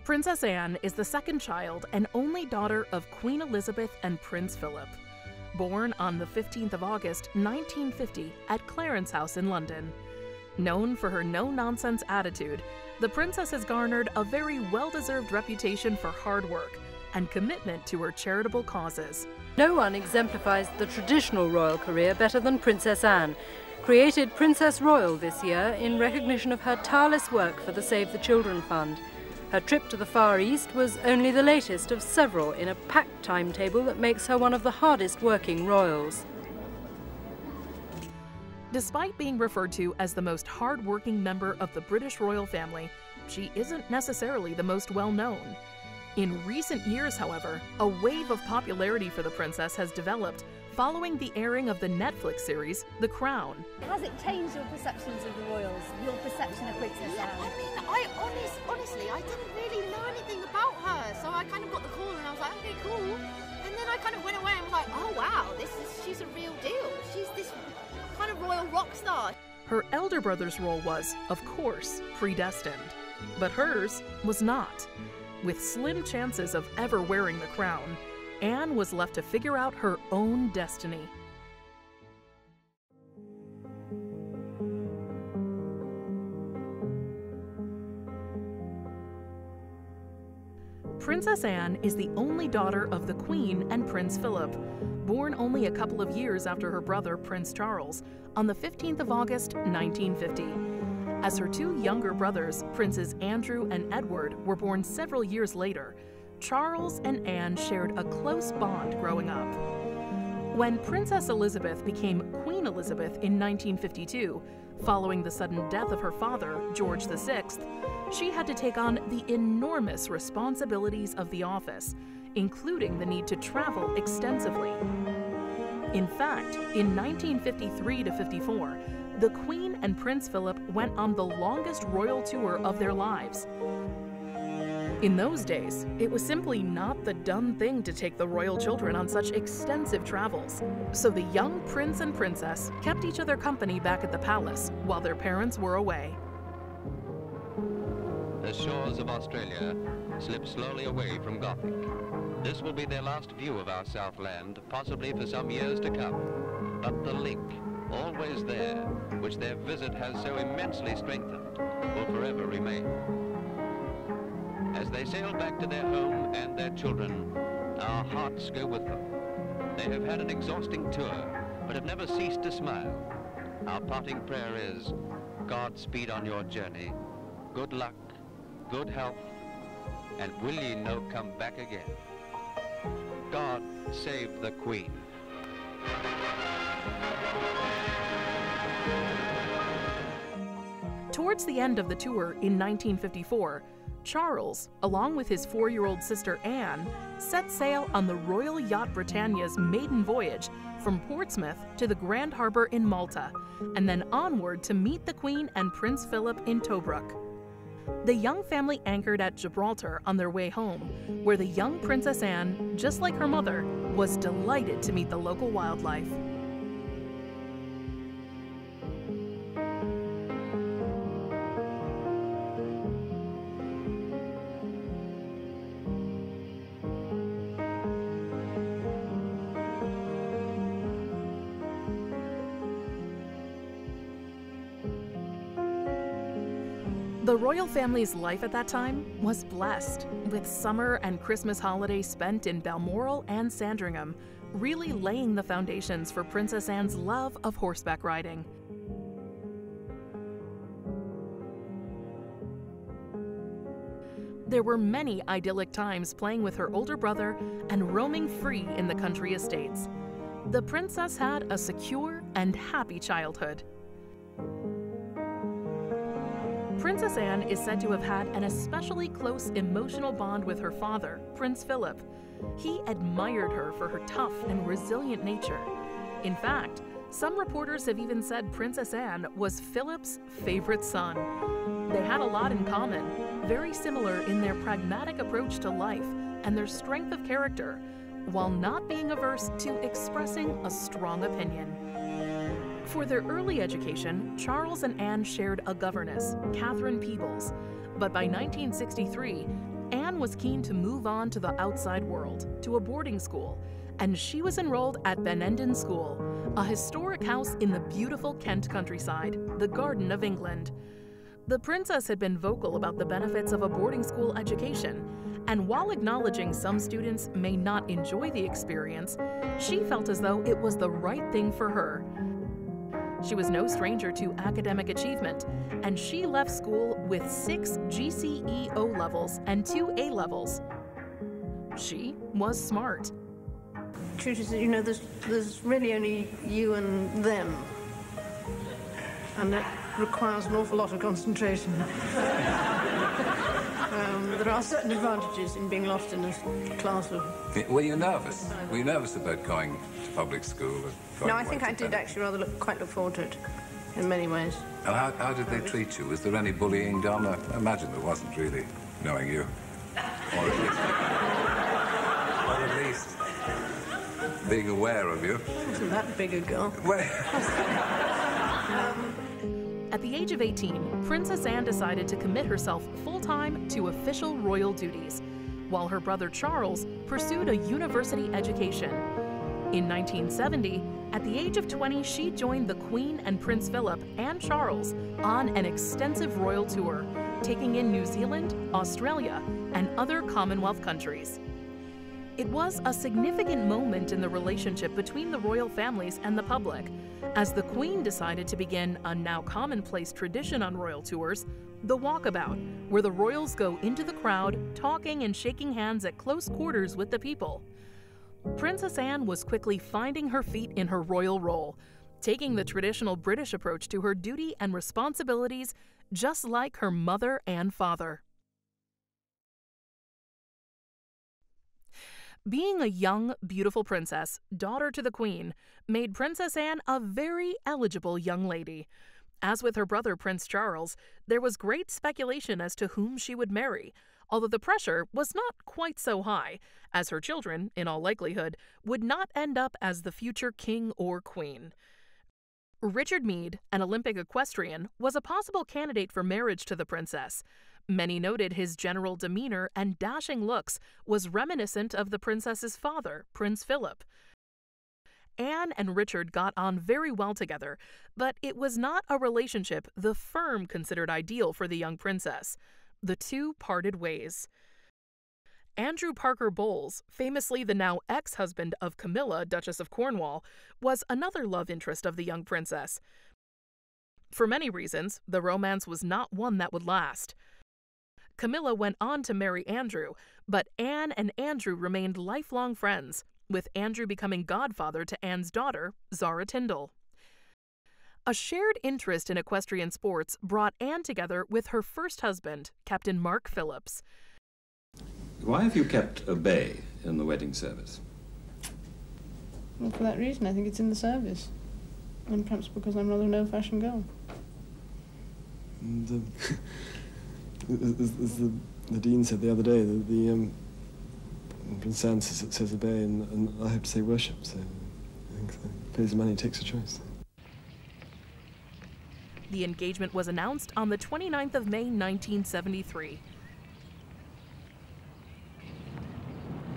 Princess Anne is the second child and only daughter of Queen Elizabeth and Prince Philip. Born on the 15th of August, 1950 at Clarence House in London. Known for her no-nonsense attitude, the princess has garnered a very well-deserved reputation for hard work and commitment to her charitable causes. No one exemplifies the traditional royal career better than Princess Anne, created Princess Royal this year in recognition of her tireless work for the Save the Children Fund. Her trip to the Far East was only the latest of several in a packed timetable that makes her one of the hardest working royals. Despite being referred to as the most hard-working member of the British royal family, she isn't necessarily the most well-known. In recent years, however, a wave of popularity for the princess has developed following the airing of the Netflix series, The Crown. Has it changed your perceptions of the royals, your perception of Princess Anne? I mean, honestly, I didn't really know anything about her, so I kind of got the call and I was like, okay, cool. And then I kind of went away and was like, oh wow, she's a real deal. She's this kind of royal rock star. Her elder brother's role was, of course, predestined, but hers was not. With slim chances of ever wearing the crown, Anne was left to figure out her own destiny. Princess Anne is the only daughter of the Queen and Prince Philip, born only a couple of years after her brother Prince Charles on the 15th of August, 1950. As her two younger brothers, Princes Andrew and Edward, were born several years later, Charles and Anne shared a close bond growing up. When Princess Elizabeth became Queen Elizabeth in 1952, following the sudden death of her father, George VI, she had to take on the enormous responsibilities of the office, including the need to travel extensively. In fact, in 1953 to 54, the Queen and Prince Philip went on the longest royal tour of their lives. In those days, it was simply not the done thing to take the royal children on such extensive travels, so the young prince and princess kept each other company back at the palace while their parents were away. The shores of Australia slip slowly away from Gothic. This will be their last view of our Southland, possibly for some years to come. But the link, always there, which their visit has so immensely strengthened, will forever remain. As they sail back to their home and their children, our hearts go with them. They have had an exhausting tour, but have never ceased to smile. Our parting prayer is, Godspeed on your journey, good luck, good health, and will ye no come back again. God save the Queen. Towards the end of the tour in 1954, Charles, along with his 4-year-old sister Anne, set sail on the Royal Yacht Britannia's maiden voyage from Portsmouth to the Grand Harbor in Malta, and then onward to meet the Queen and Prince Philip in Tobruk. The young family anchored at Gibraltar on their way home, where the young Princess Anne, just like her mother, was delighted to meet the local wildlife. The royal family's life at that time was blessed, with summer and Christmas holidays spent in Balmoral and Sandringham, really laying the foundations for Princess Anne's love of horseback riding. There were many idyllic times playing with her older brother and roaming free in the country estates. The princess had a secure and happy childhood. Princess Anne is said to have had an especially close emotional bond with her father, Prince Philip. He admired her for her tough and resilient nature. In fact, some reporters have even said Princess Anne was Philip's favorite son. They had a lot in common, very similar in their pragmatic approach to life and their strength of character, while not being averse to expressing a strong opinion. For their early education, Charles and Anne shared a governess, Catherine Peebles, but by 1963, Anne was keen to move on to the outside world, to a boarding school, and she was enrolled at Benenden School, a historic house in the beautiful Kent countryside, the Garden of England. The princess had been vocal about the benefits of a boarding school education, and while acknowledging some students may not enjoy the experience, she felt as though it was the right thing for her. She was no stranger to academic achievement, and she left school with 6 GCE O levels and 2 A levels. She was smart. Truth is that, you know, there's really only you and them, and that requires an awful lot of concentration. There are certain advantages in being lost in this class of... Were you nervous? Were you nervous about going to public school? No, I think I did actually rather quite look forward to it, in many ways. And how did they treat you? Was there any bullying done? I imagine there wasn't, really, knowing you. Or at least being aware of you. I wasn't that big a girl. At the age of 18, Princess Anne decided to commit herself full-time to official royal duties, while her brother Charles pursued a university education. In 1970, at the age of 20, she joined the Queen and Prince Philip and Charles on an extensive royal tour, taking in New Zealand, Australia, and other Commonwealth countries. It was a significant moment in the relationship between the royal families and the public, as the Queen decided to begin a now commonplace tradition on royal tours, the walkabout, where the royals go into the crowd, talking and shaking hands at close quarters with the people. Princess Anne was quickly finding her feet in her royal role, taking the traditional British approach to her duty and responsibilities, just like her mother and father. Being a young, beautiful princess, daughter to the Queen, made Princess Anne a very eligible young lady. As with her brother Prince Charles, there was great speculation as to whom she would marry, although the pressure was not quite so high, as her children, in all likelihood, would not end up as the future king or queen. Richard Meade, an Olympic equestrian, was a possible candidate for marriage to the princess. Many noted his general demeanor and dashing looks was reminiscent of the princess's father, Prince Philip. Anne and Richard got on very well together, but it was not a relationship the firm considered ideal for the young princess. The two parted ways. Andrew Parker Bowles, famously the now ex-husband of Camilla, Duchess of Cornwall, was another love interest of the young princess. For many reasons, the romance was not one that would last. Camilla went on to marry Andrew, but Anne and Andrew remained lifelong friends, with Andrew becoming godfather to Anne's daughter, Zara Tindall. A shared interest in equestrian sports brought Anne together with her first husband, Captain Mark Phillips. Why have you kept a bay in the wedding service? Well, for that reason, I think it's in the service. And perhaps because I'm rather an old-fashioned girl. And, as the Dean said the other day, the Prince Anne says obey, and I have to say worship, so I think pays the money, takes a choice. The engagement was announced on the 29th of May, 1973.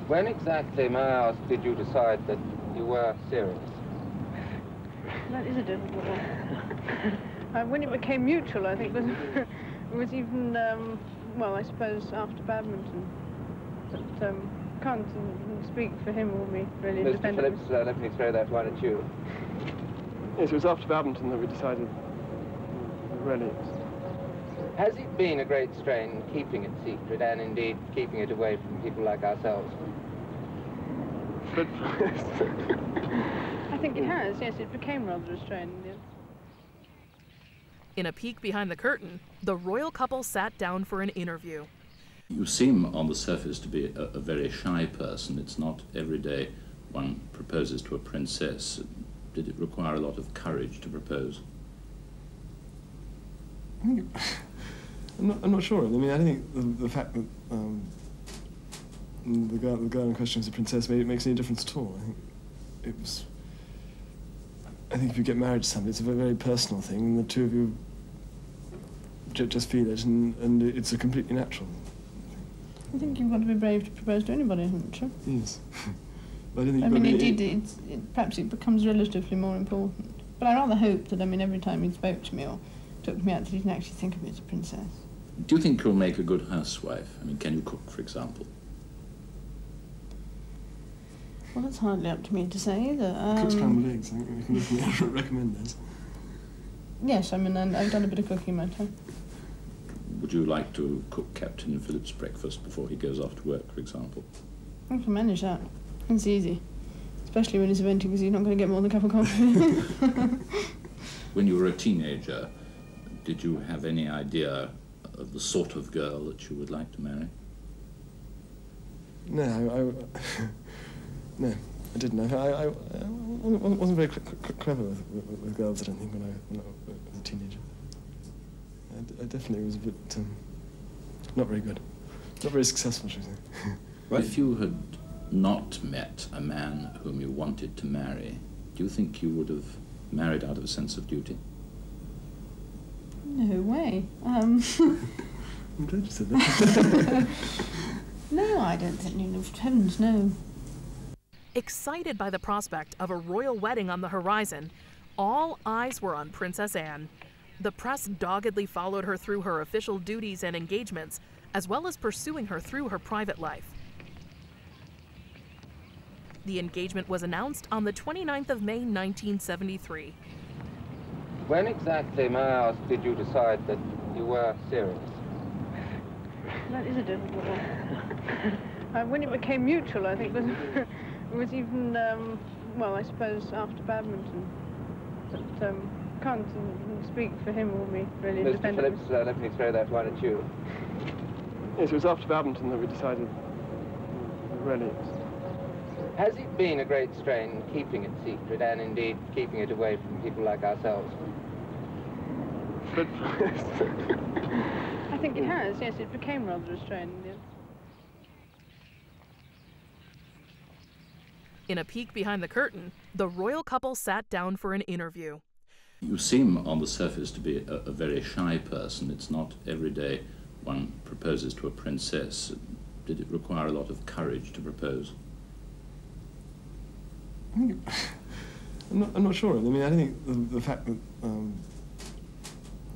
When exactly, may I ask, did you decide that you were serious? That is a difficult one. When it became mutual, I think, it was even, well, I suppose after badminton. But can't speak for him or me, really. Mr. Phillips, let me throw that one at you. Yes, it was after badminton that we decided, really. Has it been a great strain keeping it secret, and indeed keeping it away from people like ourselves? But I think it has, yes, it became rather a strain. Yes. In a peek behind the curtain, the royal couple sat down for an interview. You seem on the surface to be a very shy person. It's not every day one proposes to a princess. Did it require a lot of courage to propose? I'm not sure. I mean, I think the fact that the girl in question is a princess makes any difference at all. I think if you get married to somebody, it's a very, very personal thing, and the two of you just feel it, and it's a completely natural thing. I think you've got to be brave to propose to anybody, haven't you? Yes. But I don't think I you've mean, got to indeed, perhaps it becomes relatively more important. But I rather hope that, I mean, every time he spoke to me or took me out, that he didn't actually think of me as a princess. Do you think you'll make a good housewife? I mean, can you cook, for example? Well, that's hardly up to me to say either. Cook scrambled eggs, I think we can recommend those. Yes, I mean, I've done a bit of cooking in my time. Would you like to cook Captain Phillip's breakfast before he goes off to work, for example? I can manage that. It's easy. Especially when he's eventing, because you're not going to get more than a cup of coffee. When you were a teenager, did you have any idea of the sort of girl that you would like to marry? No, no, I didn't. I wasn't very clever with girls, I don't think, when I was a teenager. I definitely was a bit, not very good. Not very successful, should I say. Right. If you had not met a man whom you wanted to marry, do you think you would have married out of a sense of duty? No way. I'm glad you said that. No, I don't think, no, heavens, no. Excited by the prospect of a royal wedding on the horizon, all eyes were on Princess Anne. The press doggedly followed her through her official duties and engagements, as well as pursuing her through her private life. The engagement was announced on the 29th of May, 1973. When exactly, may I ask, did you decide that you were serious? That is a difficult one. When it became mutual, I think, it was even, well, I suppose after badminton. But can't speak for him or me, really. Mr. Phillips, let me throw that one at you. Yes, it was after badminton that we decided, really. Has it been a great strain keeping it secret, and indeed keeping it away from people like ourselves? But I think it has, yes, it became rather a strain in the end. In a peek behind the curtain, the royal couple sat down for an interview. You seem on the surface to be a very shy person. It's not every day one proposes to a princess. Did it require a lot of courage to propose? I'm not sure. I mean, I don't think the fact that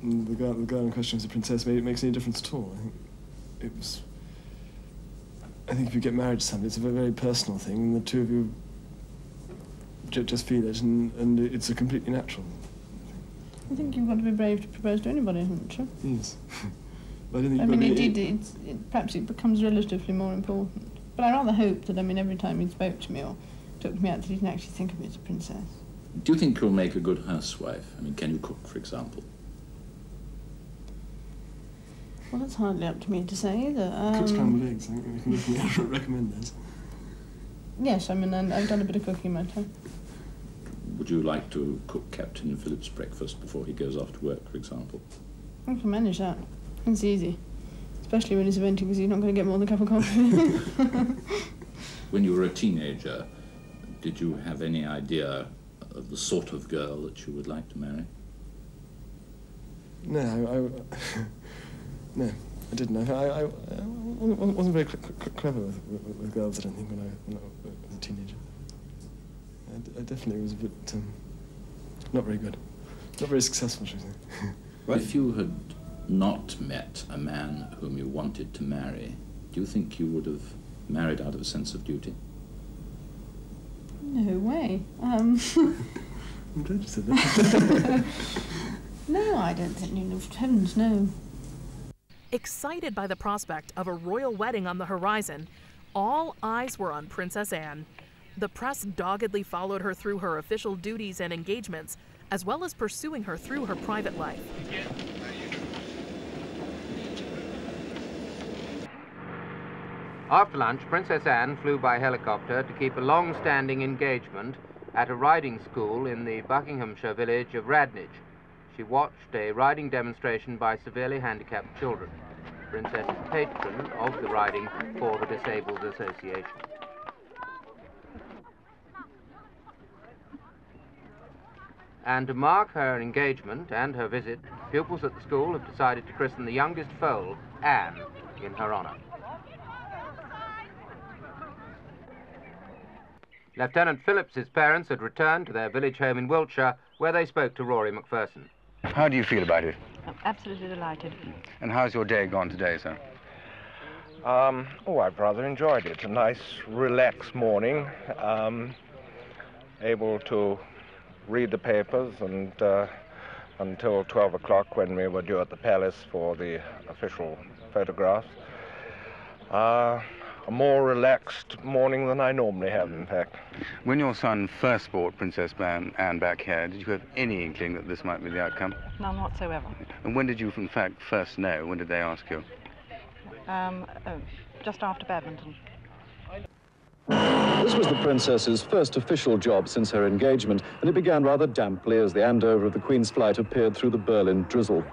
the girl in question was a princess makes any difference at all. I think it was. I think if you get married to somebody, it's a very, very personal thing, and the two of you just feel it, and it's a completely natural. I think you've got to be brave to propose to anybody, haven't you? Yes. But I don't think I mean, indeed, perhaps it becomes relatively more important. But I rather hope that, I mean, every time he spoke to me or took me out, that he didn't actually think of me as a princess. Do you think you'll make a good housewife? I mean, can you cook, for example? Well, that's hardly up to me to say either. Cook scrambled eggs, I think we can recommend those. Yes, I mean, I've done a bit of cooking in my time. Would you like to cook Captain Phillip's breakfast before he goes off to work, for example? I can manage that. It's easy. Especially when he's eventing, because you're not going to get more than a cup of coffee. When you were a teenager, did you have any idea of the sort of girl that you would like to marry? No, no, I didn't. I wasn't very clever with girls, I don't think, when I was a teenager. I definitely was a bit, not very good. Not very successful, should I say. Right. If you had not met a man whom you wanted to marry, do you think you would have married out of a sense of duty? No way. I'm glad you said that. No, I don't think, no, heavens, no. Excited by the prospect of a royal wedding on the horizon, all eyes were on Princess Anne. The press doggedly followed her through her official duties and engagements, as well as pursuing her through her private life. After lunch, Princess Anne flew by helicopter to keep a long-standing engagement at a riding school in the Buckinghamshire village of Radnage. She watched a riding demonstration by severely handicapped children. The Princess is patron of the Riding for the Disabled Association. And to mark her engagement and her visit, pupils at the school have decided to christen the youngest foal, Anne, in her honour. Lieutenant Phillips's parents had returned to their village home in Wiltshire, where they spoke to Rory Macpherson. How do you feel about it? I'm absolutely delighted. And how's your day gone today, sir? I've rather enjoyed it. A nice, relaxed morning. Able to read the papers and until 12 o'clock when we were due at the palace for the official photographs. A more relaxed morning than I normally have, in fact. When your son first brought Princess Anne back here, did you have any inkling that this might be the outcome? None whatsoever. And when did you, in fact, first know? When did they ask you? Just after Badminton. This was the Princess's first official job since her engagement, and it began rather damply as the Andover of the Queen's flight appeared through the Berlin drizzle.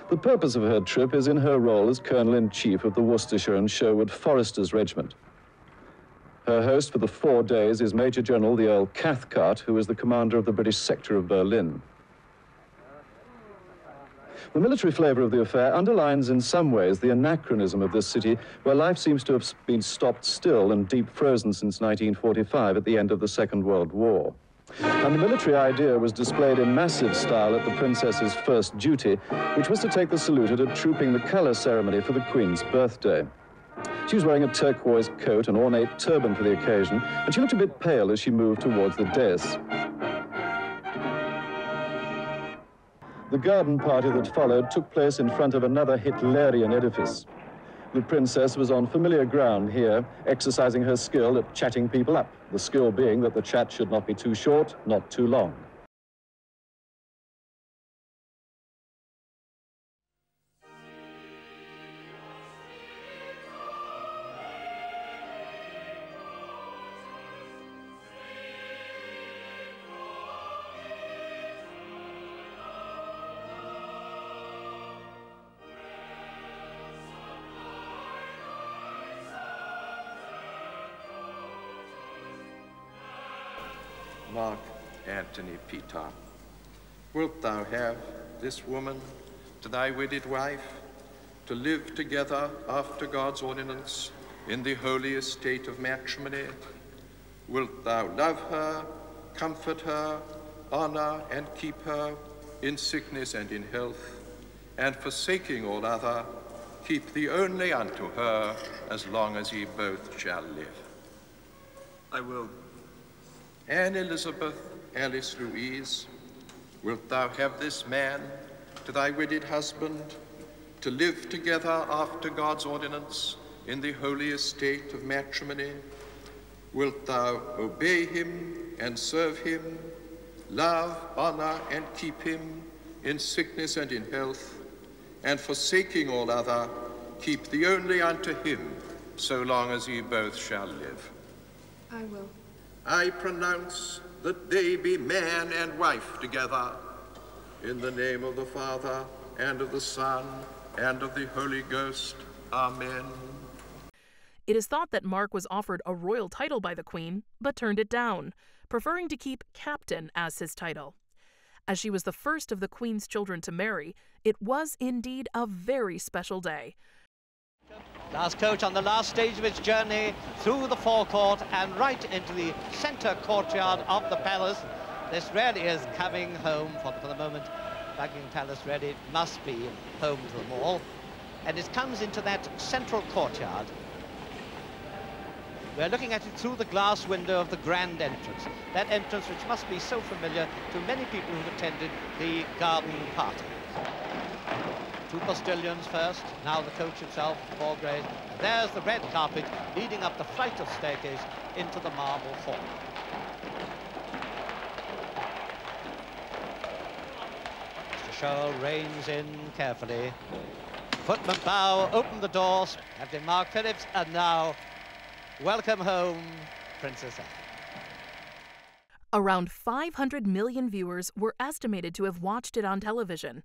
The purpose of her trip is in her role as Colonel-in-Chief of the Worcestershire and Sherwood Foresters Regiment. Her host for the 4 days is Major General the Earl Cathcart, who is the commander of the British sector of Berlin. The military flavour of the affair underlines in some ways the anachronism of this city, where life seems to have been stopped still and deep frozen since 1945 at the end of the Second World War. And the military idea was displayed in massive style at the Princess's first duty, which was to take the salute at a Trooping the Colour ceremony for the Queen's birthday. She was wearing a turquoise coat and ornate turban for the occasion, and she looked a bit pale as she moved towards the dais. The garden party that followed took place in front of another Hitlerian edifice. The Princess was on familiar ground here, exercising her skill at chatting people up, the skill being that the chat should not be too short, not too long. Mark Antony Peter, wilt thou have this woman to thy wedded wife, to live together after God's ordinance in the holy estate of matrimony? Wilt thou love her, comfort her, honor and keep her in sickness and in health, and forsaking all other, keep thee only unto her as long as ye both shall live? I will. Anne Elizabeth Alice Louise, wilt thou have this man to thy wedded husband, to live together after God's ordinance in the holy estate of matrimony? Wilt thou obey him and serve him, love, honor, and keep him in sickness and in health, and forsaking all other, keep thee only unto him, so long as ye both shall live? I will. I pronounce that they be man and wife together, in the name of the Father, and of the Son, and of the Holy Ghost. Amen. It is thought that Mark was offered a royal title by the Queen, but turned it down, preferring to keep Captain as his title. As she was the first of the Queen's children to marry, it was indeed a very special day. Last coach on the last stage of its journey through the forecourt and right into the centre courtyard of the palace. This really is coming home for the moment. Buckingham Palace really must be home to them all. And it comes into that central courtyard. We're looking at it through the glass window of the grand entrance. That entrance which must be so familiar to many people who've attended the garden party. 2 postilions first, now the coach itself, 4 greys. And there's the red carpet leading up the flight of staircase into the marble hall. Mr. Shoal reins in carefully. Footman bow, open the doors, Captain Mark Phillips, and now welcome home, Princess Anne. Around 500 million viewers were estimated to have watched it on television.